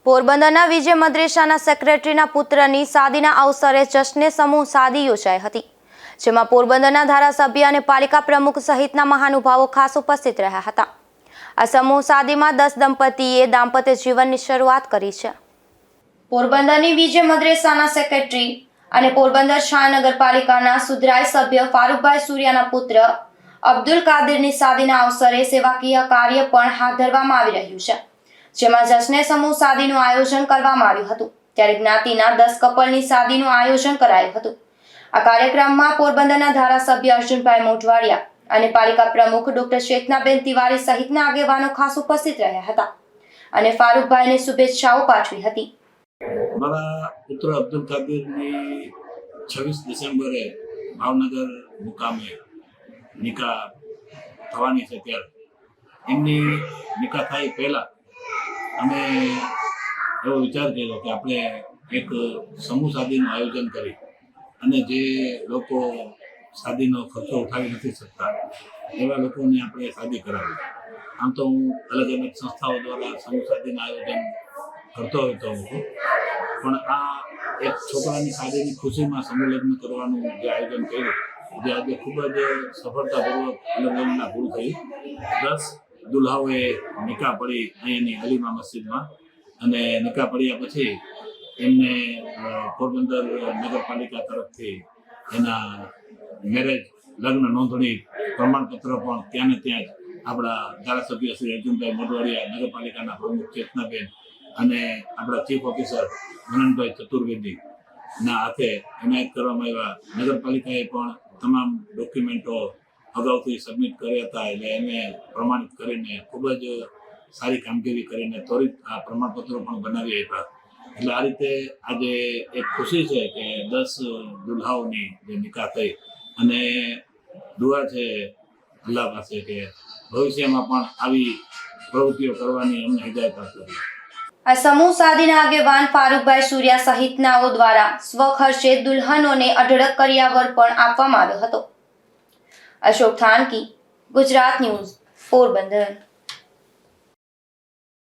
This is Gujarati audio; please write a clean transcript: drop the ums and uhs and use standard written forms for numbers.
પોરબંદરના વિજય મદ્રેસાના સેક્રેટરીના પુત્રની શાદીના અવસરે જશ્ને સમૂહ શાદી યોજાઈ હતી, જેમાં પોરબંદરના ધારાસભ્ય અને પાલિકા પ્રમુખ સહિતના મહાનુભાવો ખાસ ઉપસ્થિત રહ્યા હતા. આ સમૂહ શાદીમાં 10 દંપતીએ દાંપત્ય જીવનની શરૂઆત કરી છે. પોરબંદરની વિજય મદ્રેસાના સેક્રેટરી અને પોરબંદર શહેર નગરપાલિકાના સુધરાઈ સભ્ય ફારૂકભાઈ સૂર્યાના પુત્ર અબ્દુલ કાદિરની શાદીના અવસરે સેવાકીય કાર્ય પણ હાથ ધરવામાં આવી રહ્યું છે, જેમાં જશ્ને સમૂહ શાદીનું આયોજન કરવામાં આવ્યું હતું. ત્યારે જ્ઞાતિના 10 કપલની શાદીનું આયોજન કરાયું હતું. આ કાર્યક્રમમાં પોરબંદરના ધારાસભ્ય અર્જુનભાઈ મોઢવાડિયા અને પાલિકા પ્રમુખ ડોક્ટર ચેતનાબેન તિવારી સહિતના આગેવાનો ખાસ ઉપસ્થિત રહ્યા હતા અને ફારૂકભાઈને શુભેચ્છાઓ પાઠવી હતી. મારા પુત્ર અબ્દુલ કાદિરની 26 ડિસેમ્બરે ભાવનગર મુકામે નિકાહ થવાની છે. ત્યારે એમની નિકાહ થાય પહેલાં અમે એવો વિચાર કર્યો કે આપણે એક સમૂહ શાદીનું આયોજન કરી અને જે લોકો શાદીનો ખર્ચો ઉઠાવી નથી શકતા એવા લોકોને આપણે શાદી કરાવી. આમ તો હું અલગ અલગ સંસ્થાઓ દ્વારા સમૂહ શાદીનું આયોજન કરતો હોતો હતો, પણ આ એક છોકરાની શાદીની ખુશીમાં સમૂહ લગ્ન કરવાનું જે આયોજન કર્યું, જે આજે ખૂબ જ સફળતાપૂર્વક લગ્નના પૂરું થયું. 10 દુલ્હાઓએ નિકાહ પડી અહીંયાની અલીમા મસ્જિદમાં, અને નિકાહ પડ્યા પછી એમને પોરબંદર નગરપાલિકા તરફથી એના મેરેજ લગ્ન નોંધણી પ્રમાણપત્ર પણ ત્યાં ને ત્યાં જ આપણા ધારાસભ્ય શ્રી અર્જુનભાઈ મોઢવાડિયા, નગરપાલિકાના પ્રમુખ ચેતનાબેન અને આપણા ચીફ ઓફિસર મનનભાઈ ચતુર્વેદીના હાથે એનાયત કરવામાં આવ્યા. નગરપાલિકાએ પણ તમામ ડોક્યુમેન્ટો અગાઉથી સબમિટ કર્યા હતા, એટલે એને પ્રમાણિત કરીને ખૂબ જ સારી કામગીરી કરીને ત્વરિત આ પ્રમાણપત્રો પણ બનાવી આપ્યા. એટલે આ રીતે આજે એક ખુશી છે કે 10 દુલ્હાઓની જે નિકાહ થઈ, અને દુઆ છે અલ્લાહ પાસે કે ભવિષ્યમાં પણ આવી પ્રવૃત્તિઓ કરવાની અમને હિદાયત આપશે. આ સમૂહ શાદીના આગેવાન ફારૂકભાઈ સૂર્યા સહિતનાઓ દ્વારા સ્વખર્ચે દુલ્હનોને અઢળક કરિયાવર પણ આપવામાં આવ્યો હતો. અશોક થાનકી, ગુજરાત ન્યૂઝ, પોરબંદર.